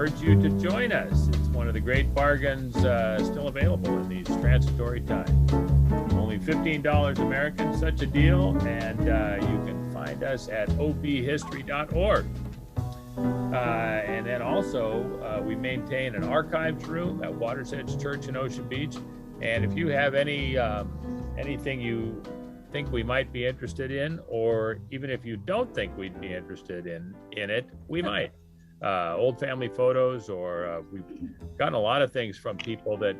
urge you to join us. It's one of the great bargains still available in these transitory times. Only $15 American, such a deal, and you can find us at obhistory.org. And then also, we maintain an archives room at Water's Edge Church in Ocean Beach. And if you have anything you think we might be interested in, or even if you don't think we'd be interested in it, we might. Old family photos, or we've gotten a lot of things from people that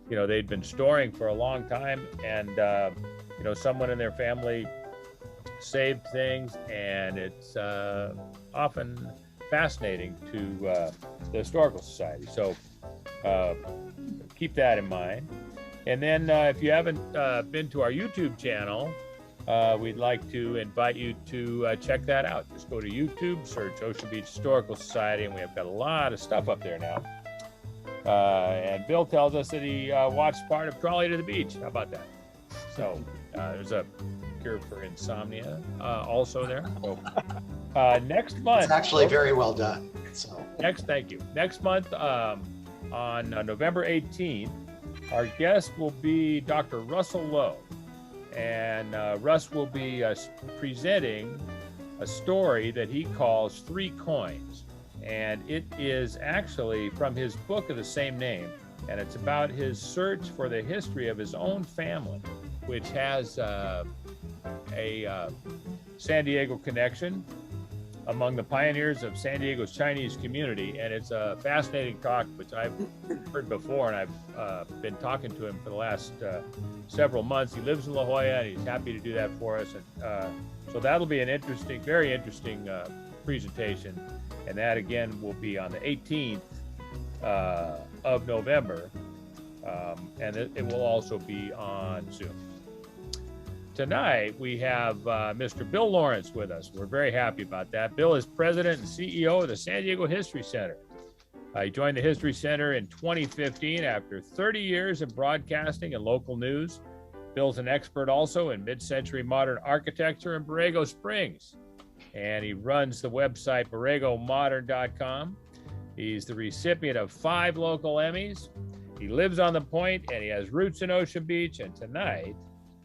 they'd been storing for a long time, and someone in their family saved things, and it's often fascinating to the Historical Society. So keep that in mind. And then if you haven't been to our YouTube channel, we'd like to invite you to check that out. Just go to YouTube, search Ocean Beach Historical Society, and we have got a lot of stuff up there now. And Bill tells us that he watched part of Trolley to the Beach. How about that? So there's a cure for insomnia also there. So next month. It's actually very well done. So thank you. Next month on November 18th, our guest will be Dr. Russell Lowe. And Russ will be presenting a story that he calls Three Coins. And it is actually from his book of the same name. And it's about his search for the history of his own family, which has a San Diego connection among the pioneers of San Diego's Chinese community. And it's a fascinating talk, which I've heard before, and I've been talking to him for the last several months. He lives in La Jolla, and he's happy to do that for us. And so that'll be an very interesting presentation. And that, again, will be on the 18th of November. And it will also be on Zoom. Tonight, we have Mr. Bill Lawrence with us. We're very happy about that. Bill is president and CEO of the San Diego History Center. He joined the History Center in 2015 after 30 years of broadcasting and local news. Bill's an expert also in mid-century modern architecture in Borrego Springs. And he runs the website borregomodern.com. He's the recipient of 5 local Emmys. He lives on the Point, and he has roots in Ocean Beach. And tonight,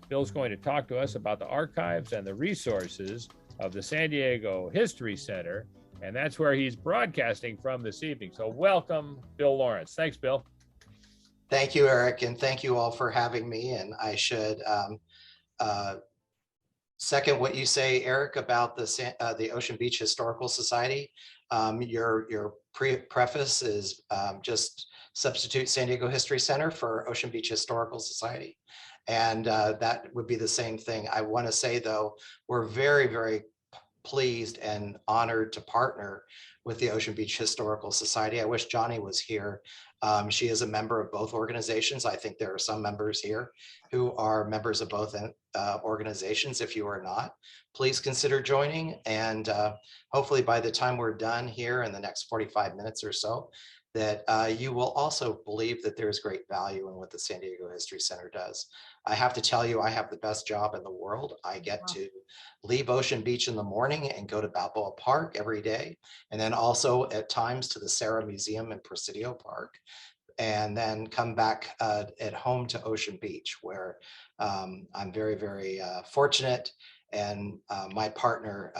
Bill's going to talk to us about the archives and the resources of the San Diego History Center, and that's where he's broadcasting from this evening. So welcome, Bill Lawrence. Thanks, Bill. Thank you, Eric, and thank you all for having me. And I should second what you say, Eric, about the Ocean Beach Historical Society. Your preface is just substitute San Diego History Center for Ocean Beach Historical Society. And that would be the same thing. I want to say, though, we're very, very pleased and honored to partner with the Ocean Beach Historical Society. I wish Johnny was here. She is a member of both organizations. I think there are some members here who are members of both organizations. If you are not, please consider joining. And hopefully by the time we're done here in the next 45 minutes or so, that you will also believe that there's great value in what the San Diego History Center does. I have to tell you, I have the best job in the world. I get to leave Ocean Beach in the morning and go to Balboa Park every day, and then also at times to the Serra Museum in Presidio Park, and then come back at home to Ocean Beach, where I'm very, very fortunate, and my partner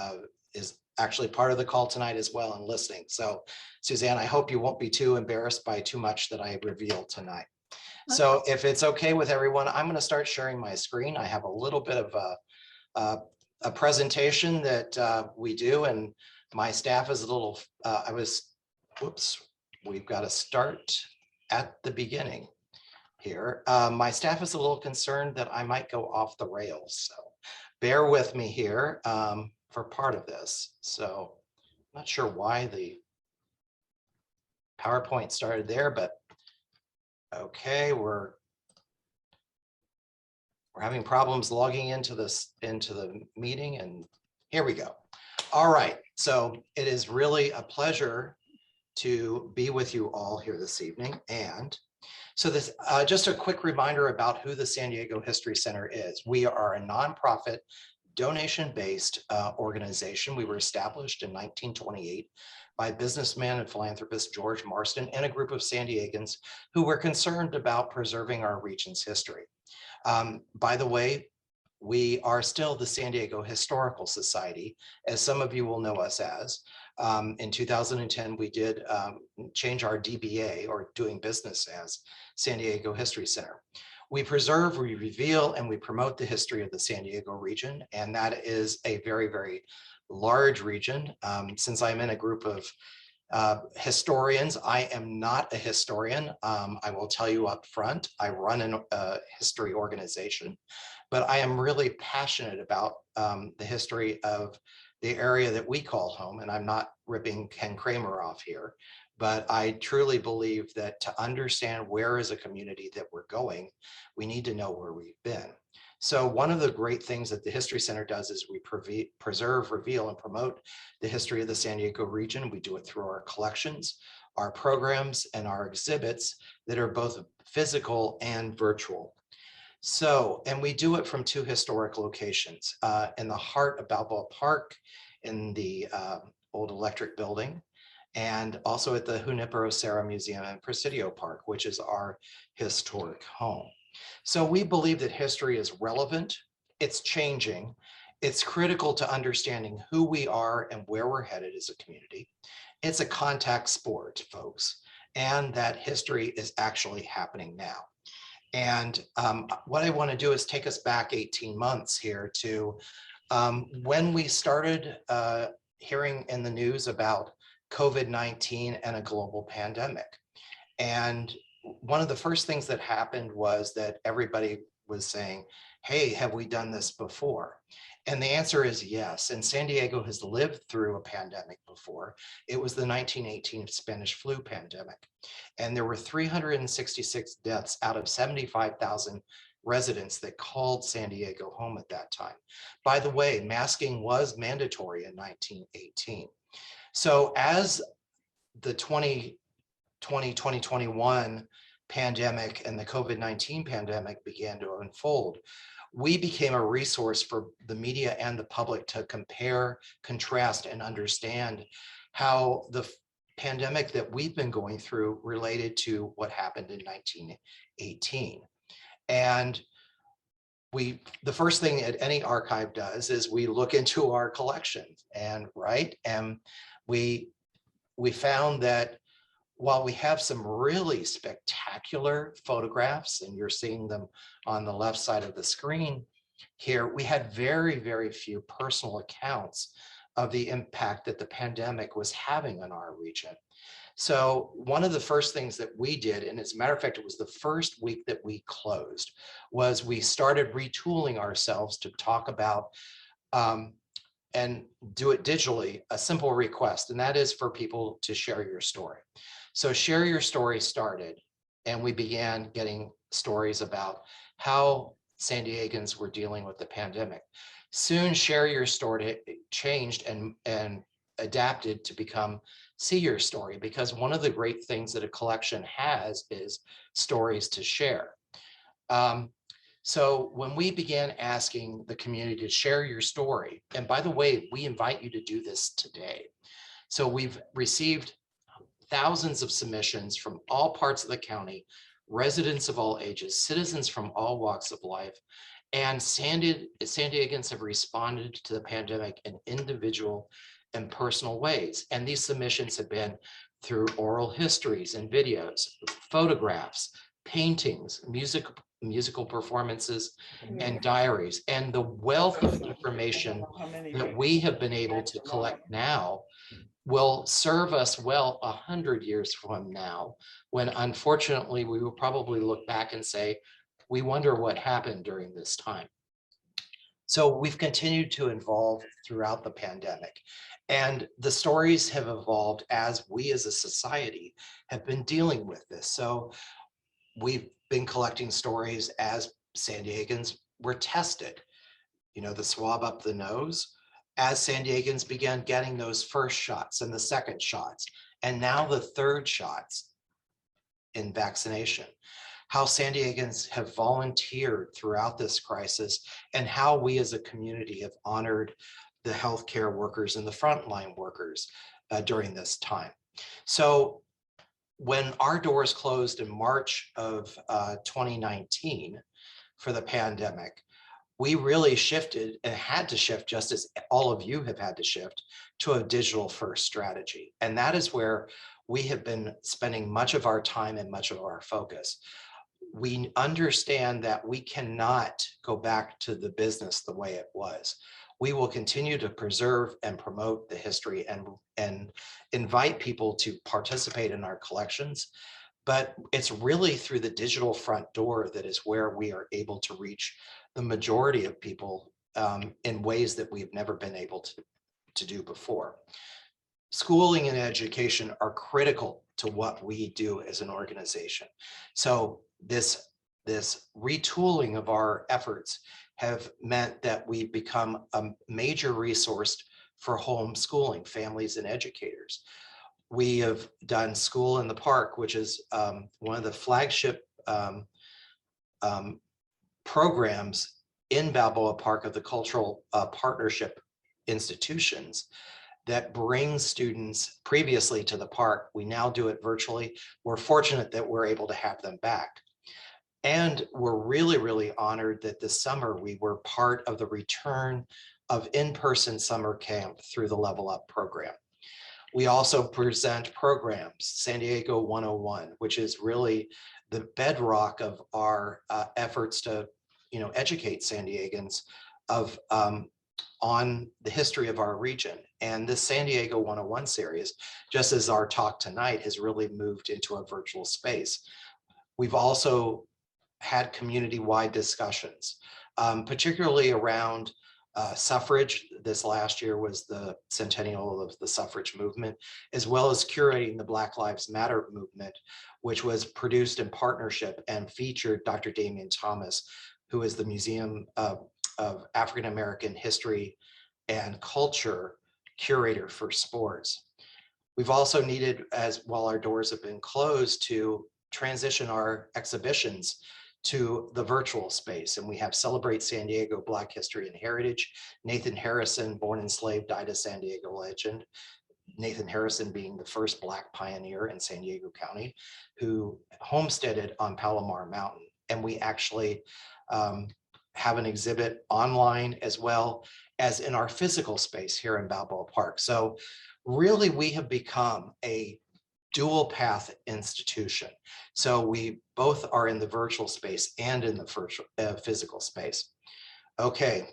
is actually part of the call tonight as well and listening. So Suzanne, I hope you won't be too embarrassed by too much that I reveal tonight. Okay. So if it's okay with everyone, I'm going to start sharing my screen. I have a little bit of a presentation that we do, and my staff is a little, we've got to start at the beginning here. My staff is a little concerned that I might go off the rails. So bear with me here. For part of this. So I'm not sure why the PowerPoint started there, but okay, we're having problems logging into the meeting, and here we go. All right, so it is really a pleasure to be with you all here this evening. And so this just a quick reminder about who the San Diego History Center is. We are a nonprofit donation-based organization. We were established in 1928 by businessman and philanthropist George Marston and a group of San Diegans who were concerned about preserving our region's history. By the way, we are still the San Diego Historical Society, as some of you will know us as. In 2010, we did change our DBA, or doing business as, San Diego History Center. We preserve, we reveal, and we promote the history of the San Diego region, and that is a very, very large region. Since I'm in a group of historians, I am not a historian. I will tell you up front, I run a history organization, but I am really passionate about the history of the area that we call home. And I'm not ripping Ken Kramer off here, but I truly believe that to understand where is a community that we're going, we need to know where we've been. So one of the great things that the History Center does is we preserve, reveal, and promote the history of the San Diego region. We do it through our collections, our programs, and our exhibits that are both physical and virtual. So, and we do it from two historic locations, in the heart of Balboa Park, in the old electric building, and also at the Junipero Serra Museum and Presidio Park, which is our historic home. So we believe that history is relevant, it's changing, it's critical to understanding who we are and where we're headed as a community. It's a contact sport, folks, and that history is actually happening now. And what I want to do is take us back 18 months here to when we started hearing in the news about COVID-19 and a global pandemic. And one of the first things that happened was that everybody was saying, hey, have we done this before? And the answer is yes. And San Diego has lived through a pandemic before. It was the 1918 Spanish flu pandemic. And there were 366 deaths out of 75,000 residents that called San Diego home at that time. By the way, masking was mandatory in 1918. So as the 2020-2021 pandemic and the COVID-19 pandemic began to unfold, we became a resource for the media and the public to compare, contrast, and understand how the pandemic that we've been going through related to what happened in 1918. And the first thing that any archive does is we look into our collections, and we found that while we have some really spectacular photographs, and you're seeing them on the left side of the screen here, we had very, very few personal accounts of the impact that the pandemic was having on our region. So one of the first things that we did, and as a matter of fact, it was the first week that we closed, was we started retooling ourselves to talk about and do it digitally, a simple request, and that is for people to share your story. So Share Your Story started, and we began getting stories about how San Diegans were dealing with the pandemic. Soon Share Your Story changed and adapted to become See Your Story, because one of the great things that a collection has is stories to share. So when we began asking the community to share your story, and by the way, we invite you to do this today. So we've received thousands of submissions from all parts of the county, residents of all ages, citizens from all walks of life, and San Diegans have responded to the pandemic in individual and personal ways. And these submissions have been through oral histories and videos, photographs, paintings, musical performances, and diaries. And the wealth of information that we have been able to collect now will serve us well 100 years from now, when unfortunately we will probably look back and say, we wonder what happened during this time. So we've continued to evolve throughout the pandemic, and the stories have evolved as we as a society have been dealing with this. So we've been collecting stories as San Diegans were tested, the swab up the nose, as San Diegans began getting those first shots and the second shots, and now the third shots in vaccination. How San Diegans have volunteered throughout this crisis, and how we as a community have honored the healthcare workers and the frontline workers, during this time. So when our doors closed in March of 2019 for the pandemic, we really shifted and had to shift, just as all of you have had to shift, to a digital first strategy. And that is where we have been spending much of our time and much of our focus. We understand that we cannot go back to the business the way it was. We will continue to preserve and promote the history and invite people to participate in our collections. But it's really through the digital front door that is where we are able to reach the majority of people in ways that we've never been able to do before. Schooling and education are critical to what we do as an organization. So this retooling of our efforts have meant that we've become a major resource for homeschooling families and educators. We have done School in the Park, which is one of the flagship programs in Balboa Park of the cultural partnership institutions that brings students previously to the park. We now do it virtually. We're fortunate that we're able to have them back. And we're really, really honored that this summer we were part of the return of in-person summer camp through the Level Up program. We also present programs, San Diego 101, which is really the bedrock of our efforts to, educate San Diegans on the history of our region. And this San Diego 101 series, just as our talk tonight, has really moved into a virtual space. We've also had community-wide discussions, particularly around suffrage. This last year was the centennial of the suffrage movement, as well as curating the Black Lives Matter movement, which was produced in partnership and featured Dr. Damian Thomas, who is the Museum of African American History and Culture curator for sports. We've also needed, as while our doors have been closed, to transition our exhibitions to the virtual space. And we have Celebrate San Diego, Black History and Heritage. Nathan Harrison, born enslaved, died a San Diego legend. Nathan Harrison being the first Black pioneer in San Diego County who homesteaded on Palomar Mountain. And we actually have an exhibit online as well as in our physical space here in Balboa Park. So really we have become a dual path institution. So we both are in the virtual space and in the physical space. Okay,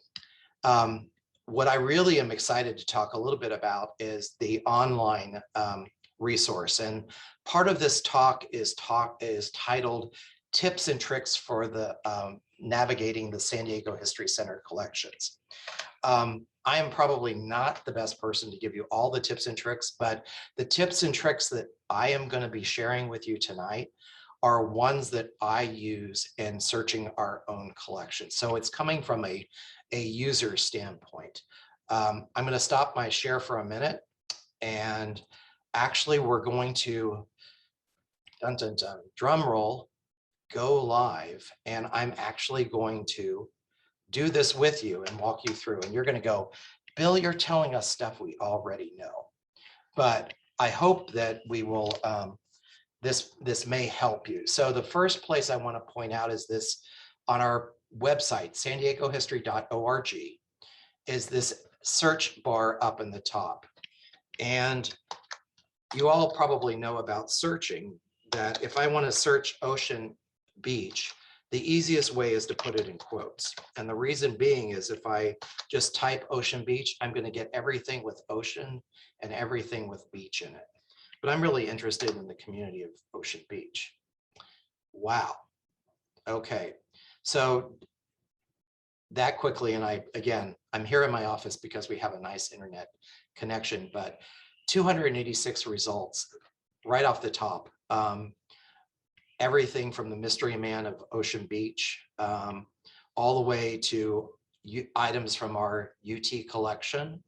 what I really am excited to talk a little bit about is the online resource. And part of this talk is titled Tips and Tricks for the Navigating the San Diego History Center Collections. I am probably not the best person to give you all the tips and tricks, but the tips and tricks that I am going to be sharing with you tonight are ones that I use in searching our own collection. So it's coming from a user standpoint. I'm going to stop my share for a minute, and actually we're going to, dun, dun, dun, drum roll, go live, and I'm actually going to do this with you and walk you through, and you're going to go, Bill, you're telling us stuff we already know. But I hope that we will, this may help you. So the first place I want to point out is this on our website, sandiegohistory.org, is this search bar up in the top. And you all probably know about searching, that if I want to search Ocean Beach, the easiest way is to put it in quotes. And the reason being is if I just type Ocean Beach, I'm going to get everything with ocean and everything with beach in it. But I'm really interested in the community of Ocean Beach. Wow. Okay. So that quickly, and I'm here in my office because we have a nice internet connection, but 286 results right off the top. Everything from the mystery man of Ocean Beach, all the way to items from our UT collection.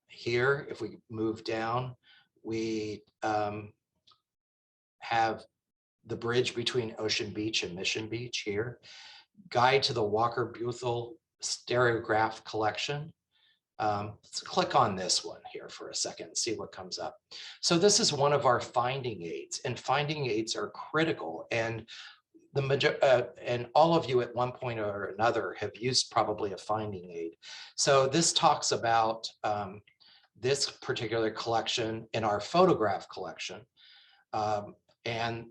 Here, if we move down, we have the bridge between Ocean Beach and Mission Beach here. Guide to the Walker Buthel Stereograph Collection. Let's click on this one here for a second and see what comes up. So this is one of our finding aids, and finding aids are critical. And and all of you at one point or another have used probably a finding aid. So this talks about this particular collection in our photograph collection. And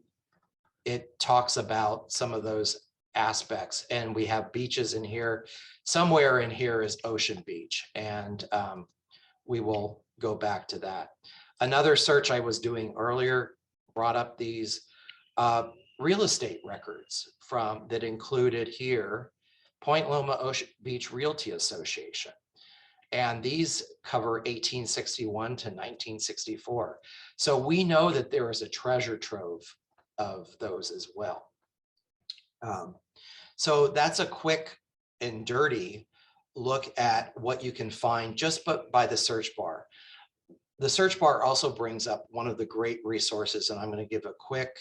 it talks about some of those aspects, and we have beaches in here. Somewhere in here is Ocean Beach, and we will go back to that. Another search I was doing earlier brought up these real estate records that included here Point Loma Ocean Beach Realty Association. And these cover 1861 to 1964. So we know that there is a treasure trove of those as well. So that's a quick and dirty look at what you can find just by the search bar. The search bar also brings up one of the great resources, and I'm going to give a quick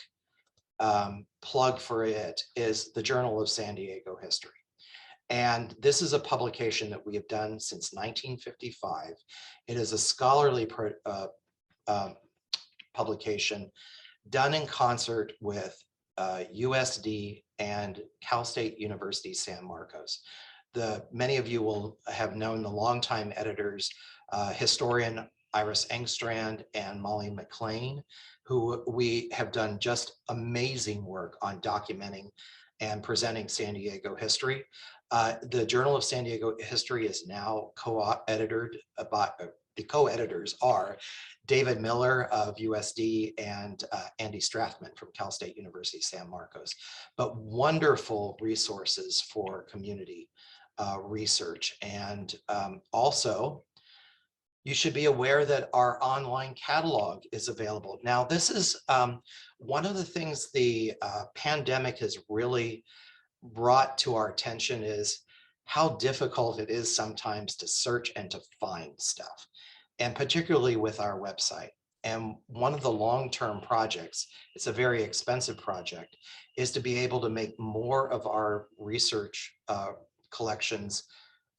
plug for it, is the Journal of San Diego History. And this is a publication that we have done since 1955. It is a scholarly publication done in concert with USD and Cal State University San Marcos. Many of you will have known the longtime editors, historian Iris Engstrand and Molly McLean, who we have done just amazing work on documenting and presenting San Diego history. The Journal of San Diego History is now co-edited by, the co-editors are David Miller of USD and Andy Strathman from Cal State University San Marcos, but wonderful resources for community research. And also, you should be aware that our online catalog is available. Now, this is one of the things the pandemic has really brought to our attention, is how difficult it is sometimes to search and to find stuff, and particularly with our website. And one of the long-term projects, it's a very expensive project, is to be able to make more of our research collections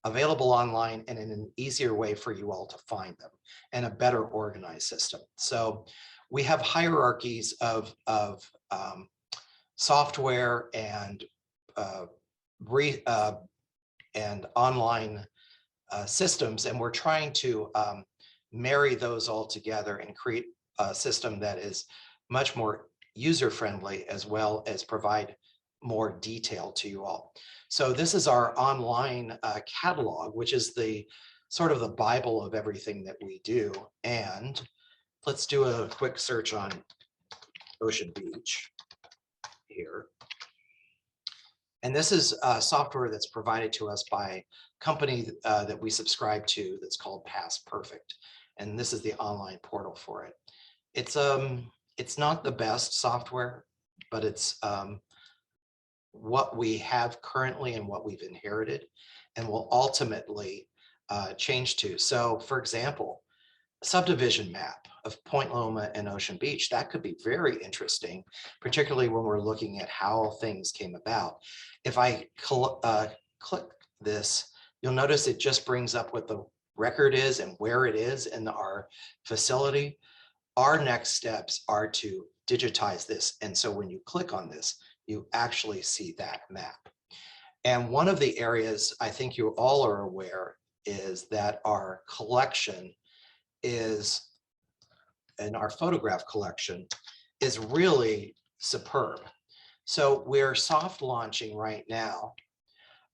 available online and in an easier way for you all to find them, and a better organized system. So we have hierarchies of software and online systems, and we're trying to marry those all together and create a system that is much more user-friendly, as well as provide more detail to you all. So this is our online catalog, which is the sort of the Bible of everything that we do. And let's do a quick search on Ocean Beach here. And this is software that's provided to us by a company that we subscribe to that's called Past Perfect. And this is the online portal for it. It's not the best software, but it's what we have currently and what we've inherited and will ultimately change to. So for example, a subdivision map of Point Loma and Ocean Beach, that could be very interesting, particularly when we're looking at how things came about. If I click this, you'll notice it just brings up what the record is and where it is in our facility. Our next steps are to digitize this. And so when you click on this, you actually see that map. And one of the areas I think you all are aware is that our collection is, and our photograph collection is really superb. So we're soft launching right now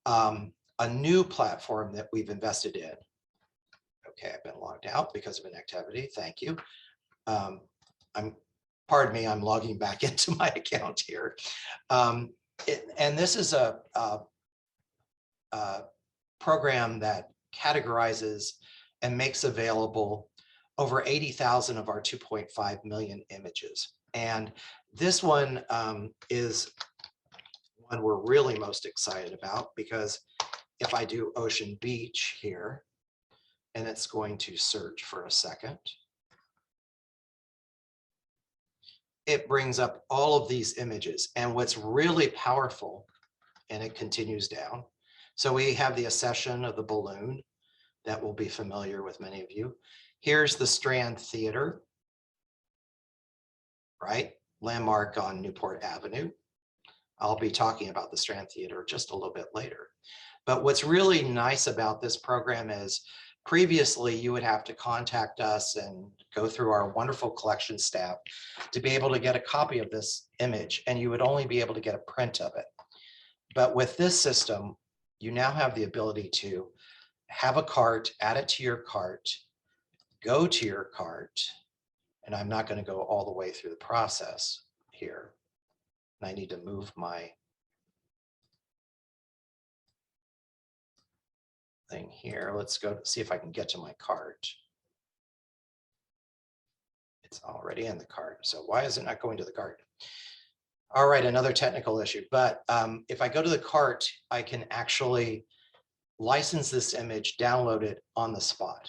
a new platform that we've invested in. Okay, I've been logged out because of inactivity. Thank you. Pardon me, I'm logging back into my account here. And this is a program that categorizes and makes available over 80,000 of our 2.5 million images. And this one is one we're really most excited about, because if I do Ocean Beach here, and it's going to search for a second, it brings up all of these images. And what's really powerful, and it continues down. So we have the accession of the balloon. that will be familiar with many of you. Here's the Strand Theater, right? Landmark on Newport Avenue. I'll be talking about the Strand Theater just a little bit later. But what's really nice about this program is previously you would have to contact us and go through our wonderful collection staff to be able to get a copy of this image, and you would only be able to get a print of it. But with this system, you now have the ability to have a cart, add it to your cart, go to your cart, and I'm not going to go all the way through the process here. I need to move my thing here. Let's go see if I can get to my cart. It's already in the cart. So why is it not going to the cart? All right, another technical issue. But if I go to the cart, I can actually license this image, download it on the spot,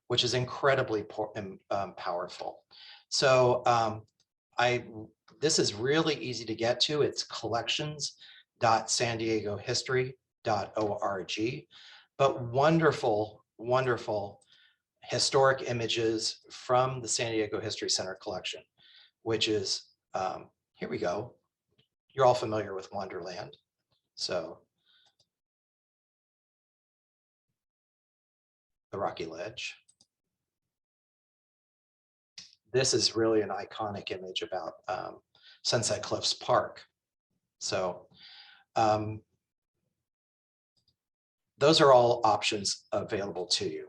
which is incredibly powerful. So this is really easy to get to. It's collections.sandiegohistory.org. But wonderful, wonderful historic images from the San Diego History Center collection, which is, here we go. You're all familiar with Wonderland. So the Rocky Ledge. This is really an iconic image about Sunset Cliffs Park. So those are all options available to you.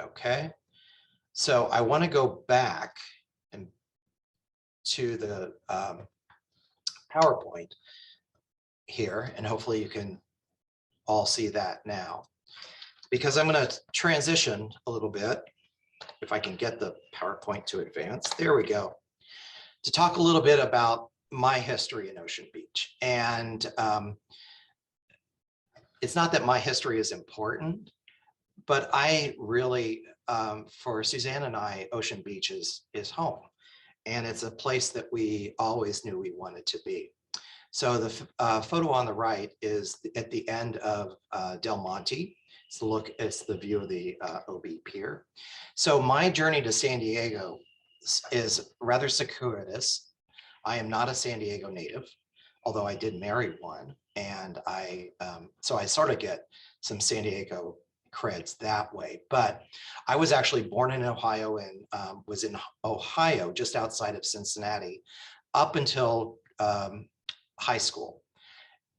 Okay, so I want to go back and to the PowerPoint here, and hopefully you can all see that now, because I'm going to transition a little bit, if I can get the PowerPoint to advance. There we go. To talk a little bit about my history in Ocean Beach. And it's not that my history is important, but I really, for Suzanne and I, Ocean Beach is home. And it's a place that we always knew we wanted to be. So the photo on the right is at the end of Del Monte. It's the view of the OB Pier. So my journey to San Diego is rather circuitous. I am not a San Diego native, although I did marry one. And so I sort of get some San Diego creds that way. But I was actually born in Ohio and was in Ohio, just outside of Cincinnati, up until high school.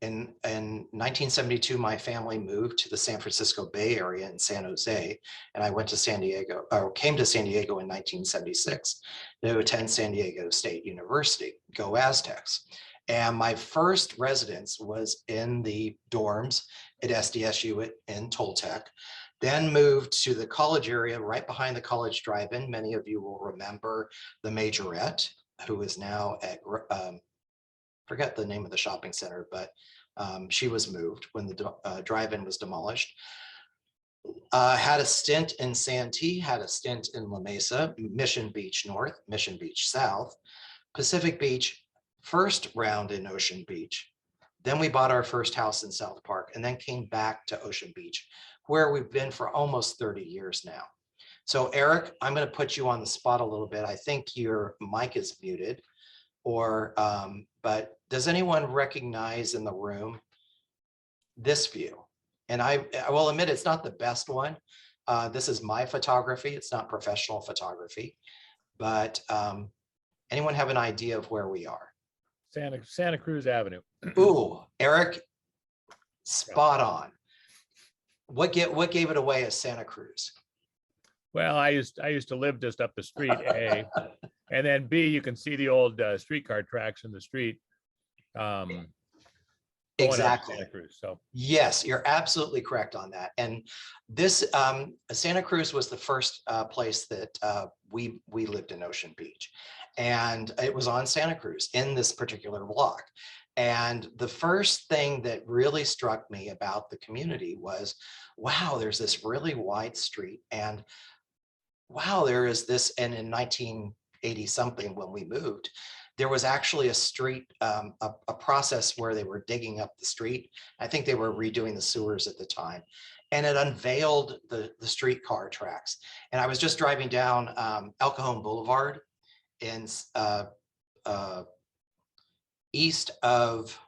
In 1972, my family moved to the San Francisco Bay Area in San Jose, and I went to San Diego, or came to San Diego in 1976 to attend San Diego State University. Go Aztecs. And my first residence was in the dorms at SDSU in Toltec, then moved to the college area right behind the College Drive-In. Many of you will remember the Majorette, who is now at, forget the name of the shopping center, but she was moved when the drive-in was demolished. Had a stint in Santee, had a stint in La Mesa, Mission Beach North, Mission Beach South, Pacific Beach, first round in Ocean Beach. Then we bought our first house in South Park and then came back to Ocean Beach, where we've been for almost 30 years now. So Eric, I'm going to put you on the spot a little bit. I think your mic is muted, or but does anyone recognize in the room this view? And I will admit it's not the best one. This is my photography. It's not professional photography, but anyone have an idea of where we are? Santa Cruz Avenue. Ooh, Eric, spot on. What gave it away as Santa Cruz? Well, I used to live just up the street, A, and then B, you can see the old streetcar tracks in the street. Exactly. Santa Cruz. So yes, you're absolutely correct on that. And this Santa Cruz was the first place that we lived in Ocean Beach, and it was on Santa Cruz in this particular block. And the first thing that really struck me about the community was, wow, there's this really wide street, and wow, there is this. And in 1980 something, when we moved, there was actually a street, a process where they were digging up the street. I think they were redoing the sewers at the time, and it unveiled the streetcar tracks. And I was just driving down El Cajon Boulevard in east of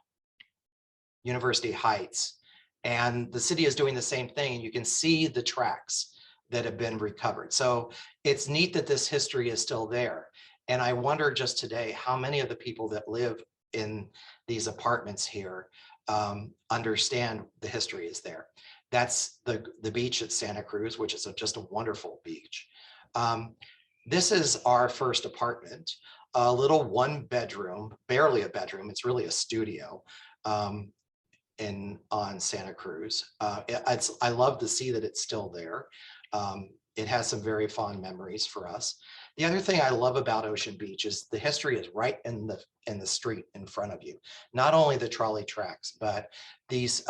University Heights, and the city is doing the same thing. And you can see the tracks that have been recovered. So it's neat that this history is still there. And I wonder just today how many of the people that live in these apartments here understand the history is there. That's the beach at Santa Cruz, which is just a wonderful beach. This is our first apartment, a little 1-bedroom, barely a bedroom. It's really a studio on Santa Cruz. I love to see that it's still there. It has some very fond memories for us. The other thing I love about Ocean Beach is the history is right in the street in front of you. Not only the trolley tracks, but these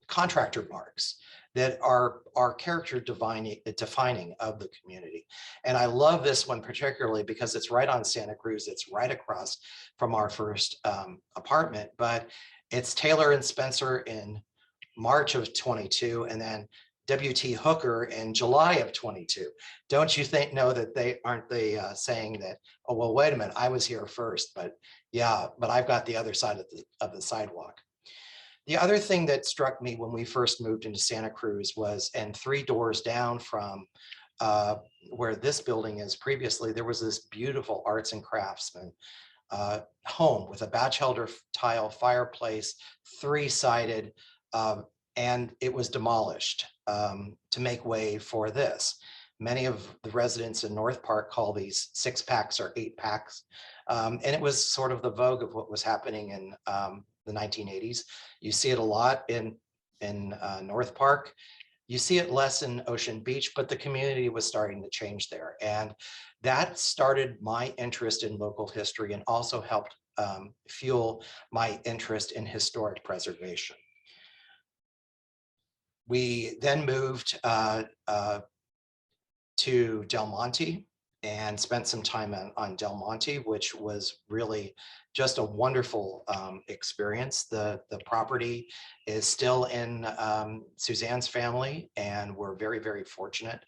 contractor marks that are character defining of the community. And I love this one particularly because it's right on Santa Cruz. It's right across from our first apartment, but it's Taylor and Spencer in March of 22, and then W.T. Hooker in July of 22. Don't you know that they saying that, oh, well, wait a minute, I was here first, but yeah, but I've got the other side of the sidewalk. The other thing that struck me when we first moved into Santa Cruz was, and 3 doors down from where this building is previously, there was this beautiful arts and craftsman home with a Batchelder tile fireplace, 3-sided, and it was demolished to make way for this. Many of the residents in North Park call these 6-packs or 8-packs. And it was sort of the vogue of what was happening in the 1980s. You see it a lot in North Park. You see it less in Ocean Beach, but the community was starting to change there. And that started my interest in local history and also helped fuel my interest in historic preservation. We then moved to Del Monte and spent some time on Del Monte, which was really just a wonderful experience. The property is still in Suzanne's family, and we're very, very fortunate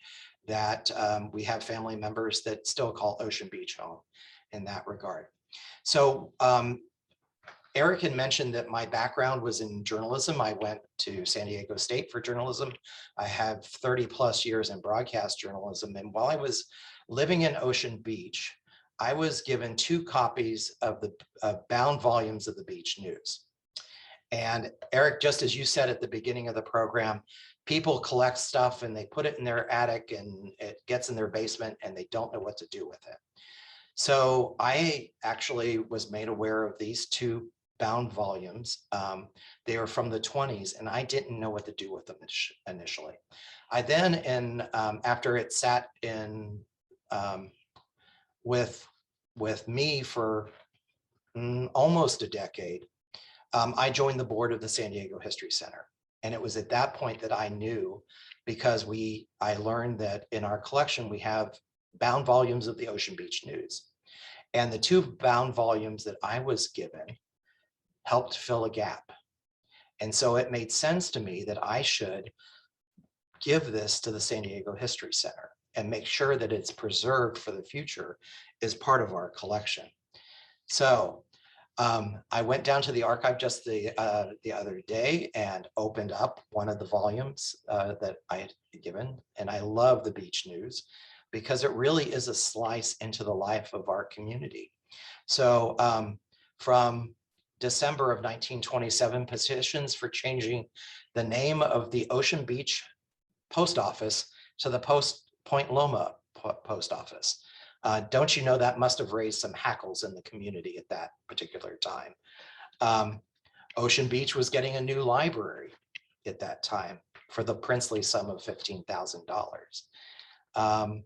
that we have family members that still call Ocean Beach home in that regard. So Eric had mentioned that my background was in journalism. I went to San Diego State for journalism. I have 30+ years in broadcast journalism. And while I was living in Ocean Beach, I was given 2 copies of the bound volumes of the Beach News. And Eric, just as you said at the beginning of the program, people collect stuff and they put it in their attic and it gets in their basement and they don't know what to do with it. So I actually was made aware of these 2 bound volumes. They were from the 20s, and I didn't know what to do with them initially. I then, after it sat in with me for almost a decade, I joined the board of the San Diego History Center. And it was at that point that I knew, because I learned that in our collection, we have bound volumes of the Ocean Beach News. And the 2 bound volumes that I was given helped fill a gap. And so it made sense to me that I should give this to the San Diego History Center and make sure that it's preserved for the future as part of our collection. So I went down to the archive just the other day and opened up one of the volumes that I had given. And I love the Beach News because it really is a slice into the life of our community. So from December of 1927, petitions for changing the name of the Ocean Beach post office to the Point Loma post office. Don't you know that must have raised some hackles in the community at that particular time. Ocean Beach was getting a new library at that time for the princely sum of $15,000.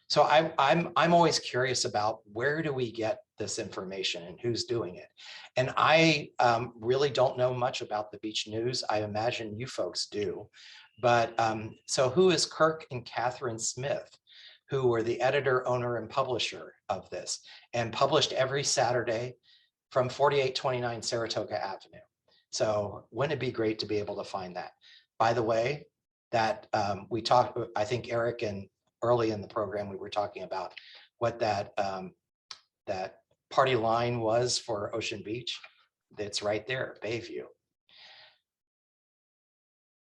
So I'm always curious about where do we get this information and who's doing it. And I really don't know much about the Beach News. I imagine you folks do. But so who is Kirk and Catherine Smith? who were the editor, owner, and publisher of this, and published every Saturday from 4829 Saratoga Avenue. So wouldn't it be great to be able to find that? By the way, that we talked, I think Eric, and early in the program, we were talking about what that that party line was for Ocean Beach. That's right there, Bayview.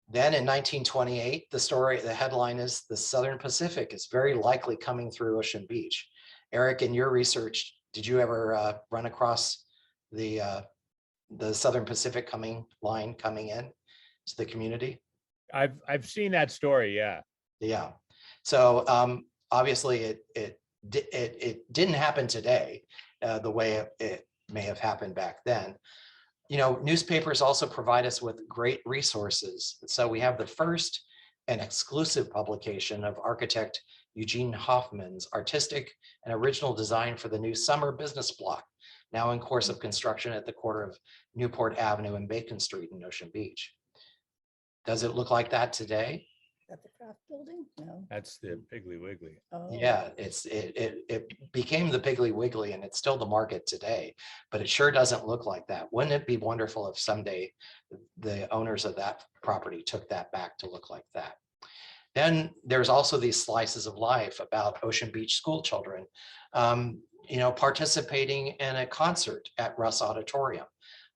Then in 1928, the headline is "The Southern Pacific is very likely coming through Ocean Beach." Eric, in your research, did you ever run across the Southern Pacific line coming in to the community? I've seen that story. Yeah. Yeah. So obviously it didn't happen today the way it may have happened back then. You know, newspapers also provide us with great resources. So we have the first and exclusive publication of architect Eugene Hoffman's artistic and original design for the new summer business block, now in course of construction at the corner of Newport Avenue and Bacon Street in Ocean Beach. Does it look like that today? At the craft building? No. That's the Piggly Wiggly. Oh. Yeah, it became the Piggly Wiggly, and it's still the market today, but it sure doesn't look like that. Wouldn't it be wonderful if someday the owners of that property took that back to look like that? Then there's also these slices of life about Ocean Beach school children, you know, participating in a concert at Russ Auditorium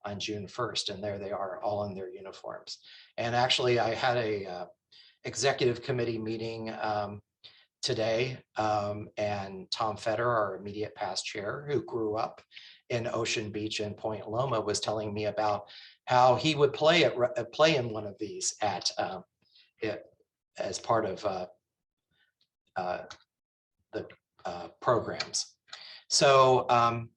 on June 1st, and there they are all in their uniforms. And actually, I had a executive committee meeting today, and Tom Fetter, our immediate past chair, who grew up in Ocean Beach and Point Loma, was telling me about how he would play in one of these at as part of the programs. So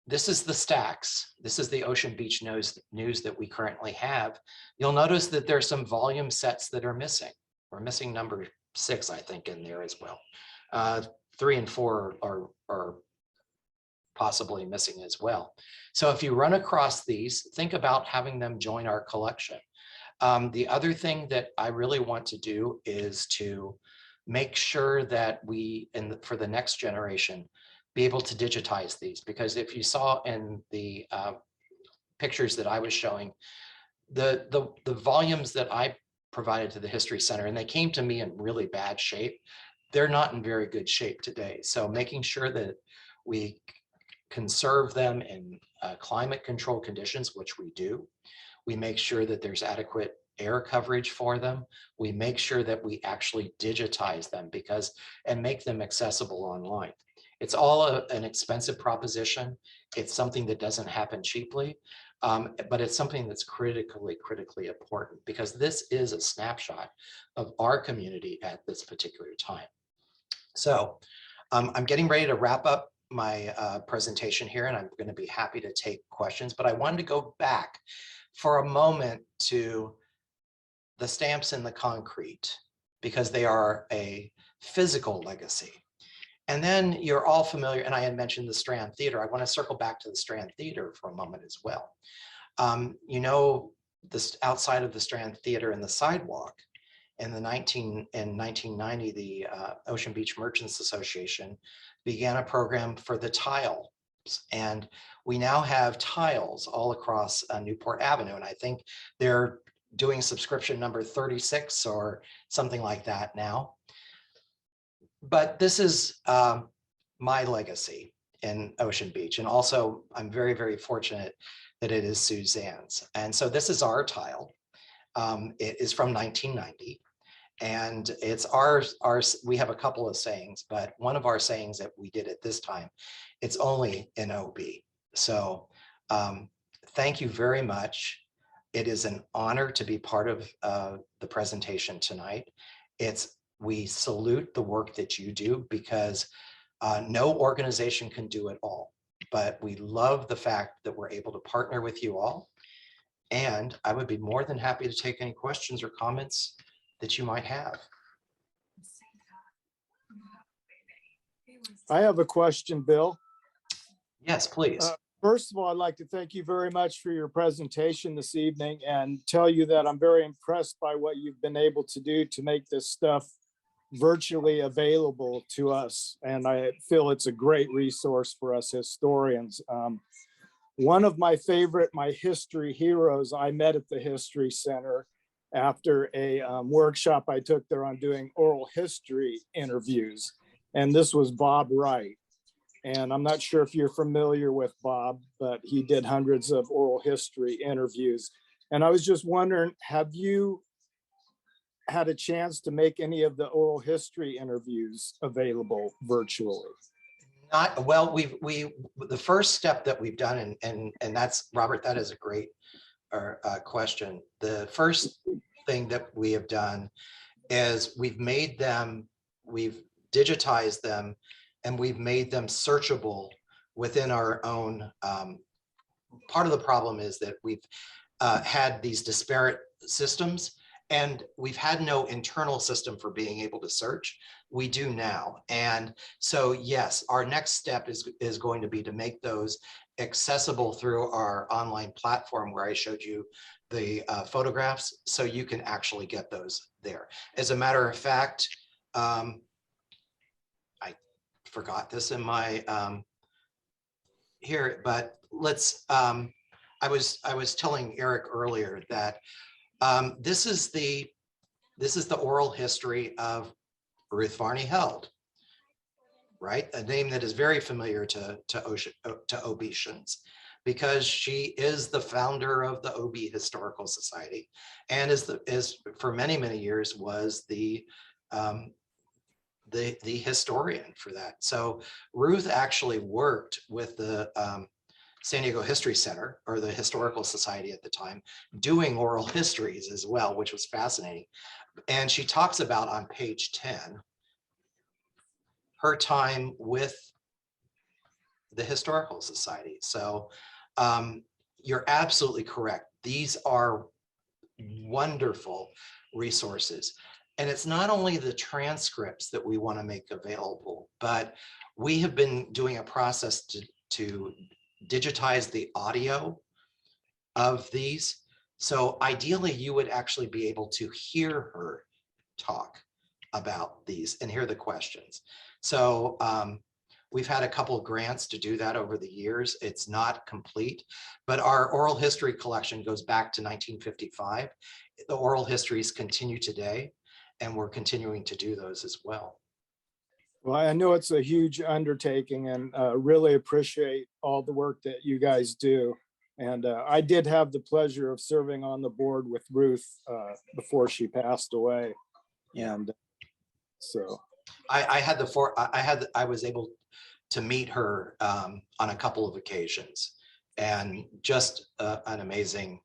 this is the stacks. This is the Ocean Beach news that we currently have. You'll notice that there's some volume sets that are missing. We're missing number 6, I think, in there as well. 3 and 4 are possibly missing as well. So if you run across these, think about having them join our collection. The other thing that I really want to do is to make sure that we, for the next generation, be able to digitize these, because if you saw in the pictures that I was showing, the volumes that I provided to the History Center, and they came to me in really bad shape, they're not in very good shape today. So making sure that we conserve them in climate control conditions, which we do. We make sure that there's adequate air coverage for them. We make sure that we actually digitize them and make them accessible online. It's all an expensive proposition. It's something that doesn't happen cheaply, but it's something that's critically important, because this is a snapshot of our community at this particular time. So I'm getting ready to wrap up my presentation here, and I'm going to be happy to take questions, but I wanted to go back for a moment to the stamps in the concrete, because they are a physical legacy. And then you're all familiar, and I had mentioned the Strand Theater. I want to circle back to the Strand Theater for a moment as well. You know, this outside of the Strand Theater and the sidewalk, in 1990, the Ocean Beach Merchants Association began a program for the tiles. And we now have tiles all across Newport Avenue. And I think they're doing subscription number 36 or something like that now. But this is my legacy in Ocean Beach. And also, I'm very, very fortunate that it is Suzanne's. And so this is our tile. It is from 1990. And it's ours. We have a couple of sayings, but one of our sayings that we did at this time, it's only in OB. So thank you very much. It is an honor to be part of the presentation tonight. We salute the work that you do, because no organization can do it all, but we love the fact that we're able to partner with you all. And I would be more than happy to take any questions or comments that you might have. I have a question, Bill. Yes, please. First of all, I'd like to thank you very much for your presentation this evening, and tell you that I'm very impressed by what you've been able to do to make this stuff virtually available to us. And I feel it's a great resource for us historians. One of my history heroes I met at the History Center after a workshop I took there on doing oral history interviews. And this was Bob Wright. And I'm not sure if you're familiar with Bob, but he did hundreds of oral history interviews. And I was just wondering, have you had a chance to make any of the oral history interviews available virtually? Not well. The first step that we've done, and that's, Robert, that is a great question. The first thing that we have done is we've digitized them, and we've made them searchable within our own. Part of the problem is that we've had these disparate systems, and we've had no internal system for being able to search. We do now. And so, yes, our next step is going to be to make those accessible through our online platform where I showed you the photographs, so you can actually get those there. As a matter of fact, I forgot this in my here, but let's, I was telling Eric earlier that this is the oral history of Ruth Varney Held, right? A name that is very familiar to Obecians, because she is the founder of the OB Historical Society, and is for many years was the historian for that. So Ruth actually worked with the San Diego History Center, or the Historical Society at the time, doing oral histories as well, which was fascinating. And she talks about on page 10, her time with the Historical Society. So you're absolutely correct. These are wonderful resources. And it's not only the transcripts that we want to make available, but we have been doing a process to digitize the audio of these. So ideally, you would actually be able to hear her talk about these and hear the questions. So we've had a couple of grants to do that over the years. It's not complete, but our oral history collection goes back to 1955. The oral histories continue today, and we're continuing to do those as well. Well, I know it's a huge undertaking, and really appreciate all the work that you guys do. And I did have the pleasure of serving on the board with Ruth before she passed away. And so I was able to meet her on a couple of occasions, and just an amazing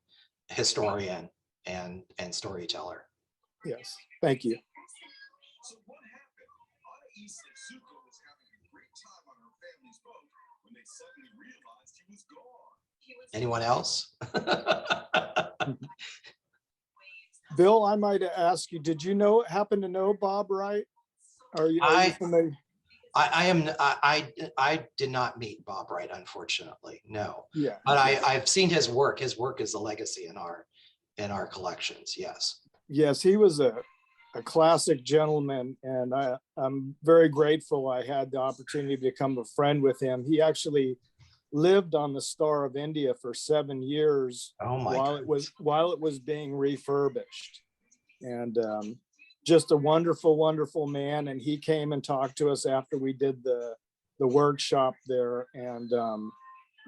historian and storyteller. Yes, thank you. So what happened? Ana Setsuko was having a great time on her family's boat when they suddenly realized he was gone. Anyone else? Bill, I might ask you, did you happen to know Bob Wright? Are you familiar? I did not meet Bob Wright, unfortunately, no. Yeah. But I've seen his work. His work is a legacy in our collections, yes. Yes, he was a classic gentleman, and I'm very grateful I had the opportunity to become a friend with him. He actually lived on the Star of India for 7 years while it was being refurbished, and just a wonderful man. And he came and talked to us after we did the workshop there, and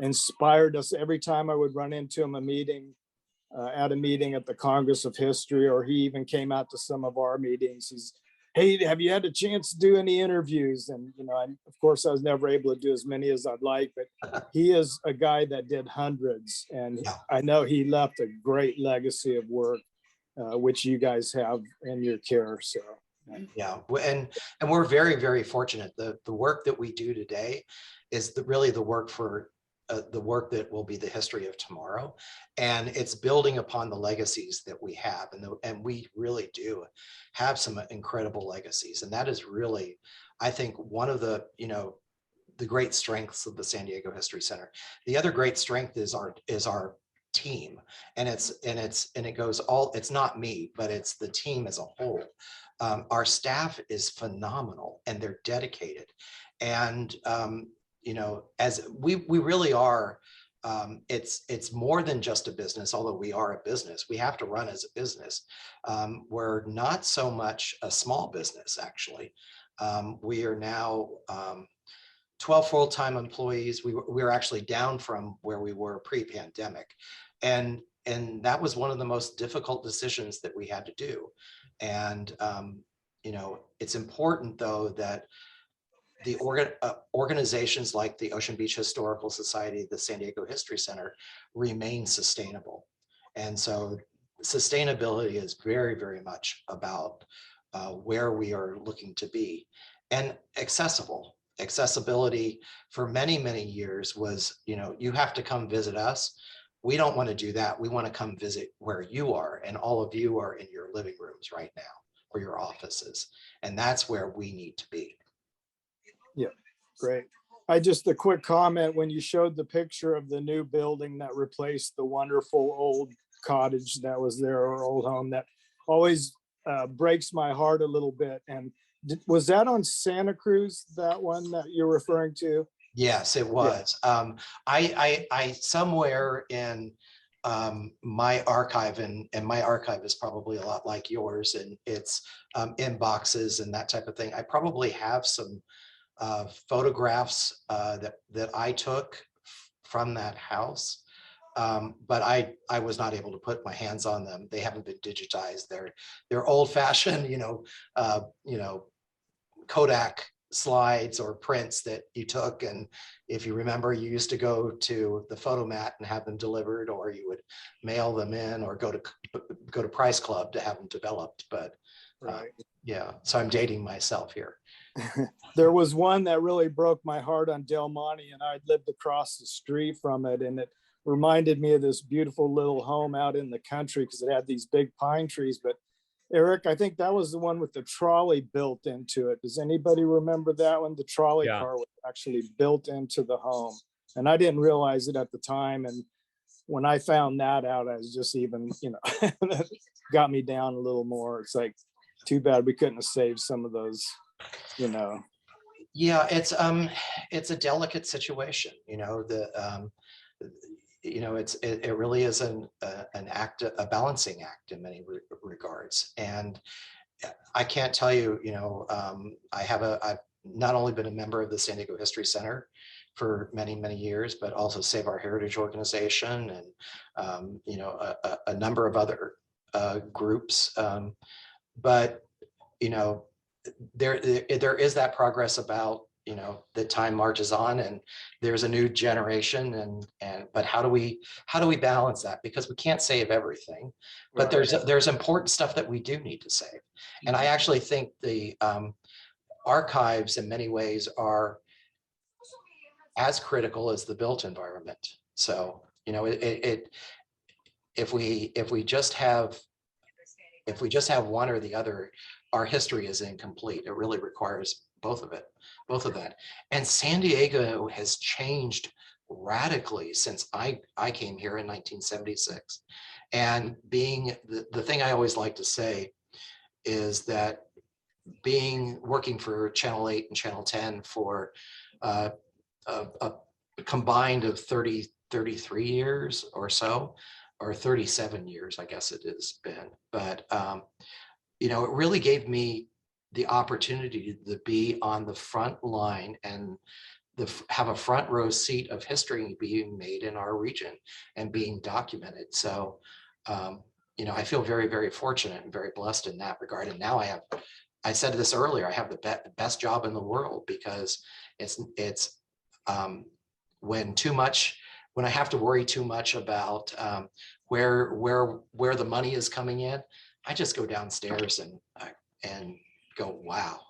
inspired us every time I would run into him at a meeting at the Congress of History, or he even came out to some of our meetings. He's, hey, have you had a chance to do any interviews? And, of course, I was never able to do as many as I'd like, but he is a guy that did hundreds. And I know he left a great legacy of work, which you guys have in your care. So, yeah. And we're very fortunate. The work that we do today is really the work for the work that will be the history of tomorrow, and it's building upon the legacies that we have, and we really do have some incredible legacies, and that is really, I think, one of the great strengths of the San Diego History Center. The other great strength is our team, and it goes all, it's not me, but it's the team as a whole. Our staff is phenomenal and they're dedicated. And, you know, as we really are, it's more than just a business, although we are a business. We have to run as a business. We're not so much a small business, actually. We are now 12 full-time employees. We're actually down from where we were pre-pandemic. And that was one of the most difficult decisions that we had to do. And, you know, it's important though that the organizations like the Ocean Beach Historical Society, the San Diego History Center remain sustainable. And so sustainability is very, very much about where we are looking to be, and accessible. Accessibility for many, many years was, you know, you have to come visit us. We don't want to do that. We want to come visit where you are, and all of you are in your living rooms right now or your offices. And that's where we need to be. Yeah, great. A quick comment, when you showed the picture of the new building that replaced the wonderful old cottage that was there, or old home, that always breaks my heart a little bit. And was that on Santa Cruz, that one that you're referring to? Yes, it was. Yeah. I somewhere in my archive, and my archive is probably a lot like yours, and it's in boxes and that type of thing. I probably have some photographs that I took from that house, but I was not able to put my hands on them. They haven't been digitized. They're old-fashioned, you know, Kodak slides or prints that you took, and if you remember, you used to go to the photomat and have them delivered, or you would mail them in, or go to Price Club to have them developed. But Right. yeah, so I'm dating myself here. There was one that really broke my heart on Del Monte, and I lived across the street from it, and it reminded me of this beautiful little home out in the country because it had these big pine trees. But Eric, I think that was the one with the trolley built into it. Does anybody remember that one? The trolley car was actually built into the home, and I didn't realize it at the time. And when I found that out, I was just even, you know, got me down a little more. It's like, too bad we couldn't have saved some of those, you know. Yeah, it's a delicate situation, you know. You know, it really is an act, a balancing act in many regards. And I can't tell you, you know, I've not only been a member of the San Diego History Center for many, many years, but also Save Our Heritage organization, and you know, a number of other groups. But you know, there is that progress about, you know, the time marches on, and there's a new generation, but how do we balance that? Because we can't save everything, but there's important stuff that we do need to save. And I actually think the archives in many ways are as critical as the built environment. So, you know, if we just have one or the other, our history is incomplete. It really requires both of that. And San Diego has changed radically since I came here in 1976. And being the thing I always like to say is that working for Channel 8 and Channel 10 for a combined of 33 years or so, or 37 years, I guess it has been. But, you know, it really gave me the opportunity to be on the front line and have a front row seat of history being made in our region and being documented. So, you know, I feel very, very fortunate and very blessed in that regard. And now I said this earlier, I have the best job in the world, because it's when I have to worry too much about where the money is coming in, I just go downstairs and go, wow,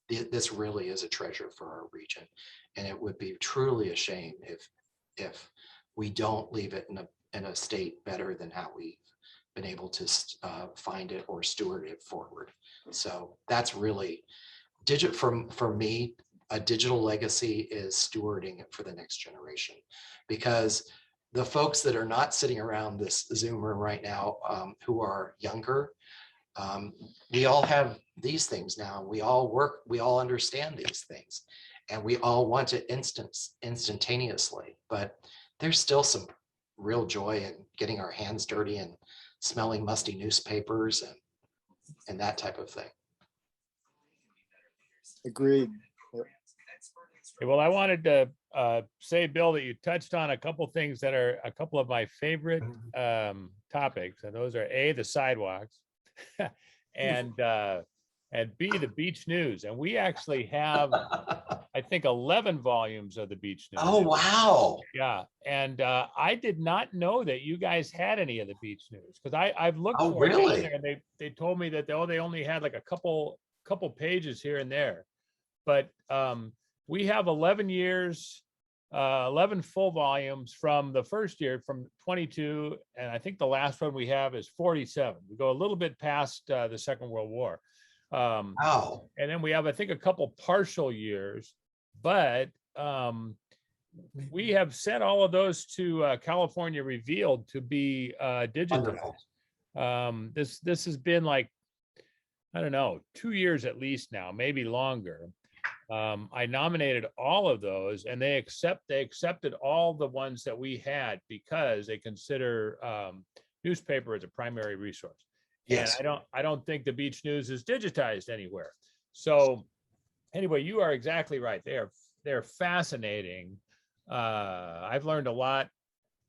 this really is a treasure for our region. And it would be truly a shame if we don't leave it in a state better than how we've been able to find it or steward it forward. So that's really for me, a digital legacy is stewarding it for the next generation, because the folks that are not sitting around this Zoom room right now, who are younger, we all have these things now. We all work, we all understand these things, and we all want it instantaneously. But there's still some real joy in getting our hands dirty and smelling musty newspapers and that type of thing. Agreed. Yep. Okay, well, I wanted to say, Bill, that you touched on a couple things that are a couple of my favorite topics, and those are A, the sidewalks, and B, the beach news. And we actually have, I think, 11 volumes of the beach news. Oh, wow. Yeah, and I did not know that you guys had any of the beach news, because I've looked Oh, for it down really? there, and they told me that they only had like a couple pages here and there, but we have 11 years, 11 full volumes from the first year, from 22, and I think the last one we have is 47. We go a little bit past the Second World War. Wow. And then we have, I think, a couple partial years, but we have sent all of those to California Revealed to be digitized. Wonderful. This has been like, I don't know, 2 years at least now, maybe longer. I nominated all of those, and they accepted all the ones that we had, because they consider newspaper as a primary resource. Yes. And I don't think the beach news is digitized anywhere. So anyway, you are exactly right. They're fascinating. I've learned a lot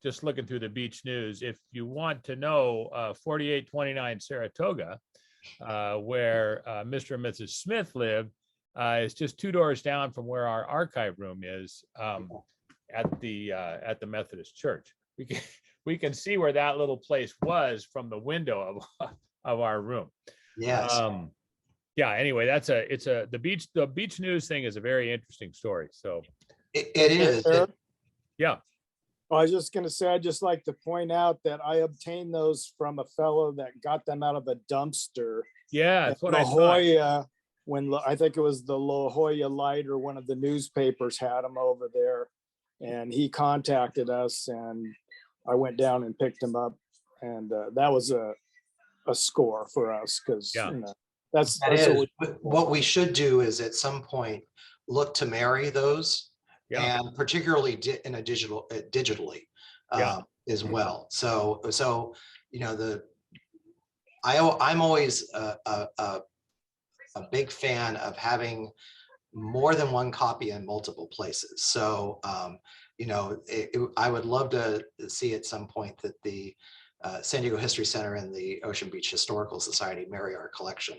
just looking through the beach news. If you want to know 4829 Saratoga, where Mr. and Mrs. Smith lived, it's just 2 doors down from where our archive room is, at the Methodist Church. We can see where that little place was from the window of our room. Yes. Yeah. Anyway, the beach news thing is a very interesting story. So It is. Eric, yeah. I was just going to say, I'd just like to point out that I obtained those from a fellow that got them out of a dumpster. Yeah, that's what I La thought. Jolla, when I think it was the La Jolla Light or one of the newspapers had them over there, and he contacted us, and I went down and picked them up, and that was a score for us, because Yeah. that's Is. What we should do is at some point look to marry those, Yeah. and particularly in a digitally Yeah. as well. So I'm always a big fan of having more than one copy in multiple places. So I would love to see at some point that the San Diego History Center and the Ocean Beach Historical Society marry our collection,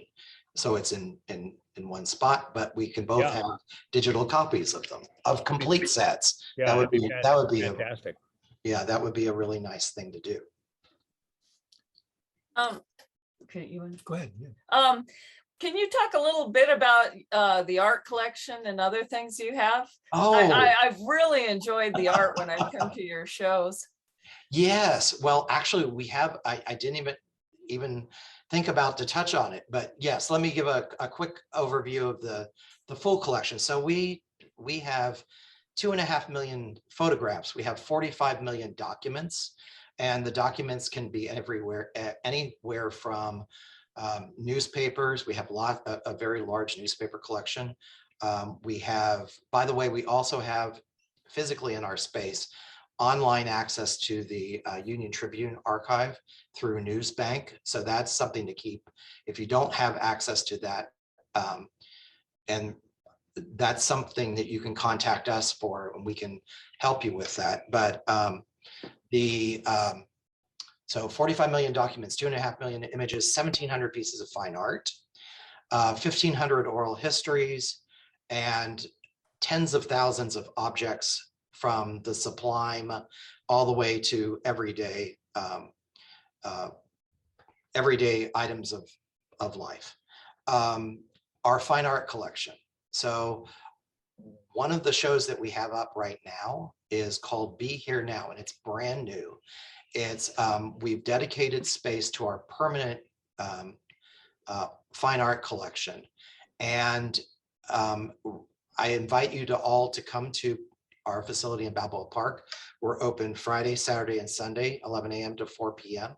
so it's in one spot, but we can both have digital copies of them, of complete sets. Yeah, that would be fantastic. that would be a really nice thing to do. Okay, you want? Go ahead. Yeah. Can you talk a little bit about the art collection and other things you have? Oh, I've really enjoyed the art when I've come to your shows. yes. Well, actually, we have. I didn't even think about to touch on it, but yes, let me give a quick overview of the full collection. So we have 2.5 million photographs. We have 45 million documents, and the documents can be anywhere from newspapers. We have a very large newspaper collection. We have, by the way, we also have physically in our space online access to the Union Tribune archive through Newsbank. So that's something to keep if you don't have access to that. And that's something that you can contact us for, and we can help you with that. But so 45 million documents, 2.5 million images, 1,700 pieces of fine art, 1,500 oral histories, and tens of thousands of objects from the sublime all the way to everyday items of life. Our fine art collection. So one of the shows that we have up right now is called Be Here Now, and it's brand new. It's we've dedicated space to our permanent fine art collection, and I invite you to all to come to our facility in Balboa Park. We're open Friday, Saturday, and Sunday, 11 a.m. to 4 p.m.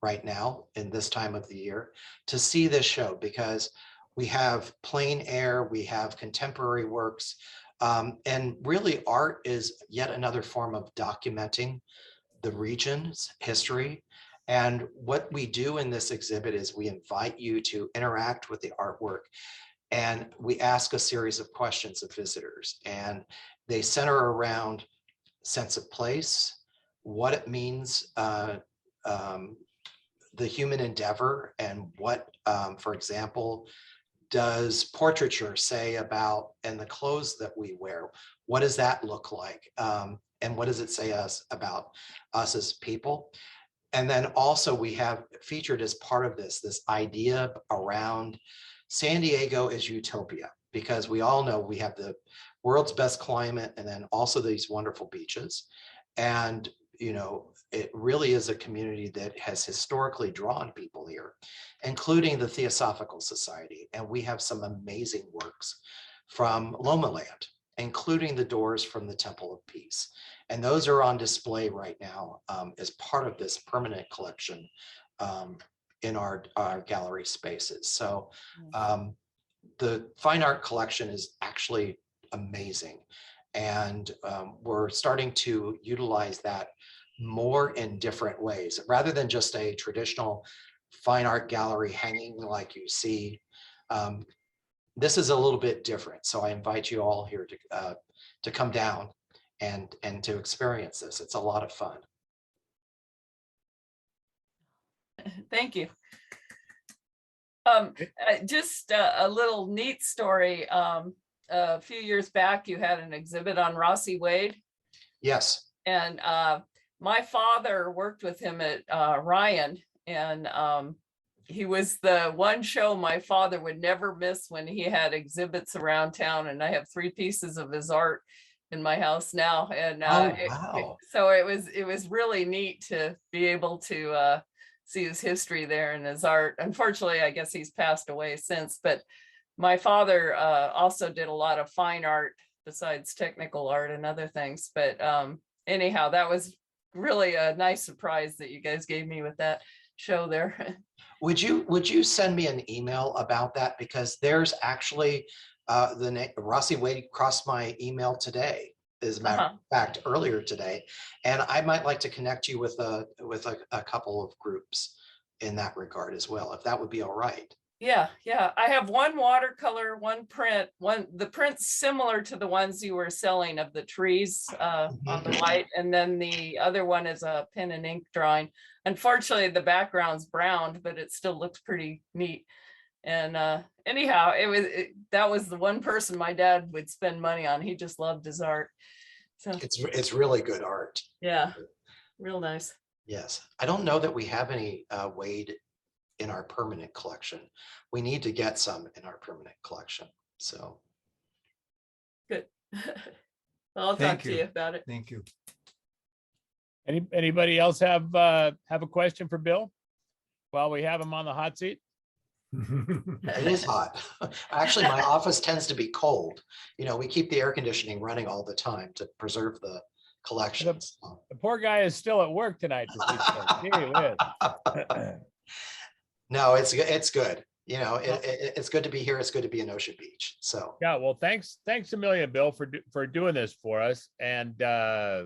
right now in this time of the year to see this show, because we have plein air, we have contemporary works, and really art is yet another form of documenting the region's history. And what we do in this exhibit is we invite you to interact with the artwork, and we ask a series of questions of visitors, and they center around sense of place, what it means, the human endeavor, and what, for example, does portraiture say about, and the clothes that we wear, what does that look like? And what does it say about us as people? And then also we have featured as part of this idea around San Diego as utopia, because we all know we have the world's best climate and then also these wonderful beaches. And, you know, it really is a community that has historically drawn people here, including the Theosophical Society. And we have some amazing works from Loma Land, including the doors from the Temple of Peace. And those are on display right now as part of this permanent collection in our gallery spaces. So the fine art collection is actually amazing. And we're starting to utilize that more in different ways, rather than just a traditional fine art gallery hanging like you see. This is a little bit different. So I invite you all here to come down and to experience this. It's a lot of fun. Thank you. Just a little neat story. A few years back, you had an exhibit on Rossi Wade. Yes. And my father worked with him at Ryan, and he was the one show my father would never miss when he had exhibits around town. And I have 3 pieces of his art in my house now. And wow. So it was really neat to be able to see his history there and his art. Unfortunately, I guess he's passed away since, but my father also did a lot of fine art besides technical art and other things. But anyhow, that was really a nice surprise that you guys gave me with that show there. Would you send me an email about that? Because there's actually the name Rossi Wade crossed my email today, as a matter of fact, earlier today, and I might like to connect you with a couple of groups in that regard as well, if that would be all right. Yeah. I have one watercolor, one print, the print's similar to the ones you were selling of the trees on the white. And then the other one is a pen and ink drawing. Unfortunately, the background's browned, but it still looks pretty neat. And anyhow, that was the one person my dad would spend money on. He just loved his art. So it's really good art. Yeah, real nice. Yes. I don't know that we have any Wade in our permanent collection. We need to get some in our permanent collection. So good. I'll talk to you about it. Thank you. Anybody else have a question for Bill while we have him on the hot seat? it is hot. Actually, my office tends to be cold. You know, we keep the air conditioning running all the time to preserve the collections. The poor guy is still at work tonight. No, it's good. You know, it's good to be here. It's good to be in Ocean Beach. So yeah, well, thanks a million, Bill, for doing this for us. And yeah,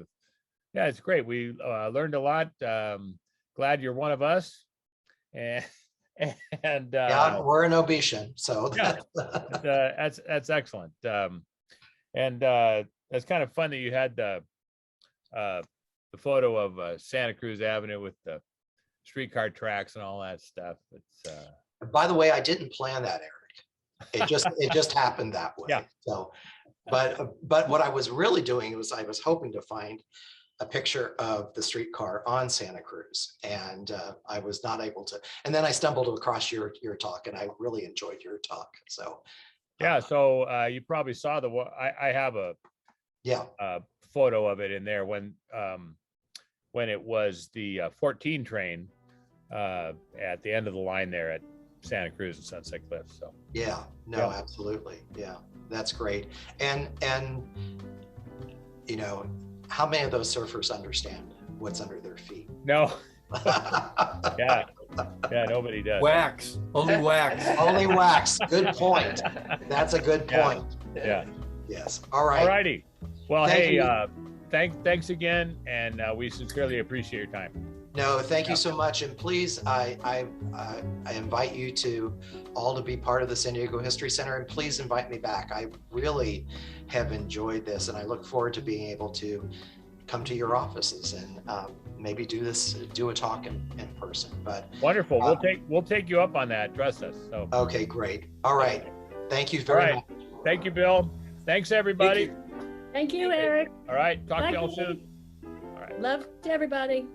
it's great. We learned a lot. Glad you're one of us. And yeah, we're in Obecian, so yeah, that's excellent. And that's kind of fun that you had the photo of Santa Cruz Avenue with the streetcar tracks and all that stuff. It's by the way, I didn't plan that, Eric. It just happened that way. Yeah. So, but what I was really doing was I was hoping to find a picture of the streetcar on Santa Cruz, and I was not able to. And then I stumbled across your talk, and I really enjoyed your talk. So yeah, so you probably saw I have a photo of it in there when it was the 14 train at the end of the line there at Santa Cruz and Sunset Cliffs. So yeah, no, absolutely, yeah, that's great. And you know, how many of those surfers understand what's under their feet? No. Yeah. Yeah, nobody does. Wax, only wax. Only wax. Good point. That's a good Yeah. point. Yeah. Yes. All right. All righty. Well, Thank hey, you. thanks again, and we sincerely appreciate your time. No, thank you so much. And please, I invite you to all to be part of the San Diego History Center, and please invite me back. I really have enjoyed this, and I look forward to being able to come to your offices and maybe do a talk in person. But Wonderful. We'll take you up on that. Trust us. So. okay, great. All right. Thank you very much. Thank you, Bill. Thanks, everybody. Thank you, Eric. All right. Talk to Bye. y'all soon. Love to everybody.